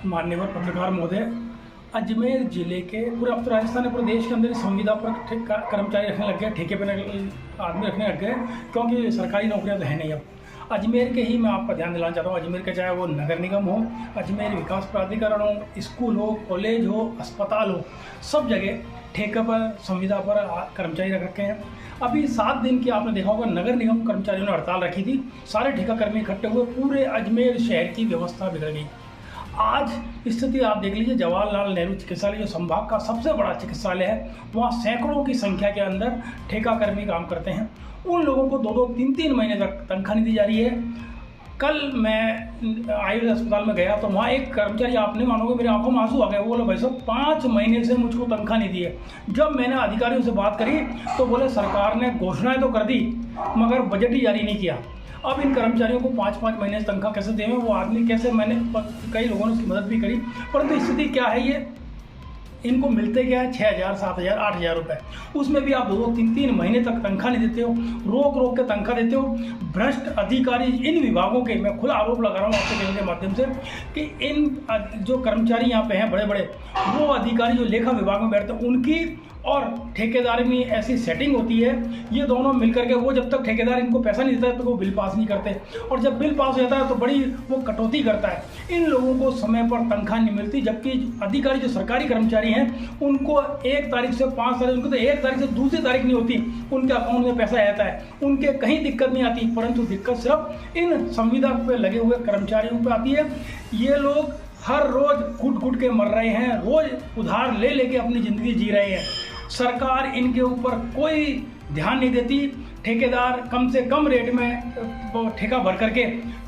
मान्यवर पत्रकार महोदय, अजमेर जिले के पूरे अब तो राजस्थान और पूरे देश के अंदर संविदा पर कर्मचारी रखने लग गए, ठेके पर आदमी रखने लग गए, क्योंकि सरकारी नौकरियां तो है नहीं। अब अजमेर के ही मैं आपका ध्यान दिलाना चाहता हूँ, अजमेर के चाहे वो नगर निगम हो, अजमेर विकास प्राधिकरण हो, स्कूल हो, कॉलेज हो, अस्पताल हो, सब जगह ठेके पर संविदा पर कर्मचारी रख रखे हैं। अभी 7 दिन की आपने देखा होगा नगर निगम कर्मचारियों ने हड़ताल रखी थी, सारे ठेका कर्मी इकट्ठे हुए, पूरे अजमेर शहर की व्यवस्था बिगड़ गई। आज स्थिति आप देख लीजिए, जवाहरलाल नेहरू चिकित्सालय जो संभाग का सबसे बड़ा चिकित्सालय है, वहाँ सैकड़ों की संख्या के अंदर ठेका कर्मी काम करते हैं। उन लोगों को 2-2, 3-3 महीने तक तनख्वाह नहीं दी जा रही है। कल मैं आयुर्वेद अस्पताल में गया तो वहाँ एक कर्मचारी, आप नहीं मानोगे, मेरी आंखों में आंसू आ गए। वो बोले, भाई साहब 5 महीने से मुझको तनख्वाह नहीं दी है। जब मैंने अधिकारियों से बात करी तो बोले सरकार ने घोषणाएं तो कर दी मगर बजट ही जारी नहीं किया। अब इन कर्मचारियों को 5-5 महीने से तनख्वाह कैसे दें, वो आदमी कैसे, मैंने कई लोगों ने उसकी मदद भी करी, परंतु स्थिति क्या है, ये इनको मिलते क्या है 6,000, 7,000, 8,000 रुपये, उसमें भी आप 2-2, 3-3 महीने तक तनख्वाह नहीं देते हो, रोक के तनख्वाह देते हो। भ्रष्ट अधिकारी इन विभागों के, मैं खुला आरोप लगा रहा हूँ आपके चैनल के माध्यम से कि इन जो कर्मचारी यहाँ पे हैं बड़े बड़े, वो अधिकारी जो लेखा विभाग में बैठते हैं, उनकी और ठेकेदार में ऐसी सेटिंग होती है, ये दोनों मिलकर के, वो जब तक ठेकेदार इनको पैसा नहीं देता है तो वो बिल पास नहीं करते, और जब बिल पास हो जाता है तो बड़ी वो कटौती करता है। इन लोगों को समय पर तनख्वाह नहीं मिलती, जबकि अधिकारी जो सरकारी कर्मचारी हैं उनको 1 तारीख से 5 तारीख, उनको तो 1 तारीख से दूसरी तारीख नहीं होती, उनके अकाउंट में पैसा आता है, उनके कहीं दिक्कत नहीं आती, परंतु दिक्कत सिर्फ इन संविदा पर लगे हुए कर्मचारियों पर आती है। ये लोग हर रोज घुट के मर रहे हैं, रोज उधार ले लेके अपनी ज़िंदगी जी रहे हैं। सरकार इनके ऊपर कोई ध्यान नहीं देती। ठेकेदार कम से कम रेट में ठेका भर करके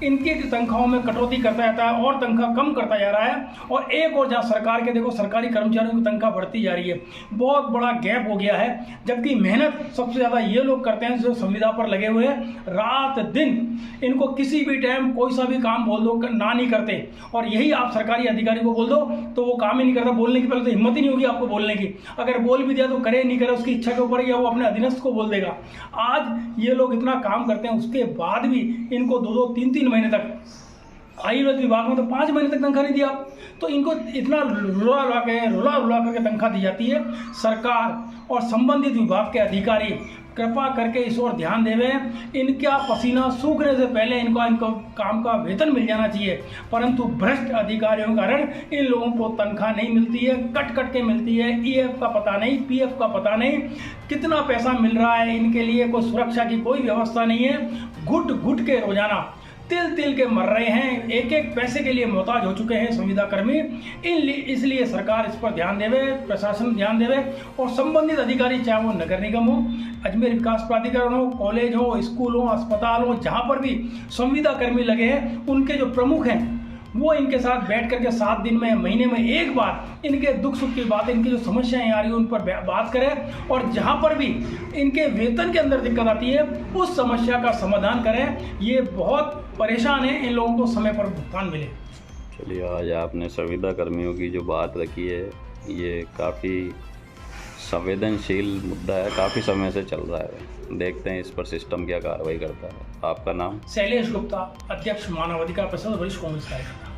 इनकी तनख्वाहों में कटौती करता जाता है और तनख्वाह कम करता जा रहा है। और एक और जहाँ सरकार के देखो, सरकारी कर्मचारियों की तनख्वाह बढ़ती जा रही है, बहुत बड़ा गैप हो गया है। जबकि मेहनत सबसे ज़्यादा ये लोग करते हैं जो संविदा पर लगे हुए हैं, रात दिन इनको किसी भी टाइम कोई सा भी काम बोल दो, ना नहीं करते। और यही आप सरकारी अधिकारी को बोल दो तो वो काम ही नहीं करता, बोलने की पहले तो हिम्मत ही नहीं होगी आपको बोलने की। अगर बोल भी दिया तो करे नहीं करे उसकी इच्छा के ऊपर, या वो अपने अधीनस्थ को बोल देगा। आज ये लोग इतना काम करते हैं, उसके बाद भी इनको 2-2, 3-3 महीने तक, आयुर्वेद विभाग में तो 5 महीने तक तनख्वाह नहीं दिया, तो इनको इतना रुला रुला करके तनख्वाह दी जाती है। सरकार और संबंधित विभाग के अधिकारी कृपा करके इस ओर ध्यान देवें। इनका पसीना सूखने से पहले इनको काम का वेतन मिल जाना चाहिए, परंतु भ्रष्ट अधिकारियों के कारण इन लोगों को तनख्वाह नहीं मिलती है, कट के मिलती है। ईएफ का पता नहीं, पीएफ का पता नहीं, कितना पैसा मिल रहा है, इनके लिए कोई सुरक्षा की कोई व्यवस्था नहीं है। घुट के रोजाना तिल के मर रहे हैं, एक एक पैसे के लिए मोहताज हो चुके हैं संविदा कर्मी। इसलिए सरकार इस पर ध्यान देवे, प्रशासन ध्यान देवे, और संबंधित अधिकारी, चाहे वो नगर निगम हो, अजमेर विकास प्राधिकरण हो, कॉलेज हो, स्कूल हो, अस्पताल हो, जहाँ पर भी संविदा कर्मी लगे हैं, उनके जो प्रमुख हैं वो इनके साथ बैठ करके 7 दिन में, महीने में एक बार इनके दुख सुख की बात, इनकी जो समस्याएं आ रही है उन पर बात करें, और जहां पर भी इनके वेतन के अंदर दिक्कत आती है उस समस्या का समाधान करें। ये बहुत परेशान है, इन लोगों को समय पर भुगतान मिले। चलिए, आज आपने संविदा कर्मियों की जो बात रखी है, ये काफ़ी संवेदनशील मुद्दा है, काफ़ी समय से चल रहा है। देखते हैं इस पर सिस्टम क्या कार्रवाई करता है। आपका नाम? शैलेश गुप्ता, अध्यक्ष मानवाधिकार परिषद, वरिष्ठ कांग्रेस कार्यकर्ता।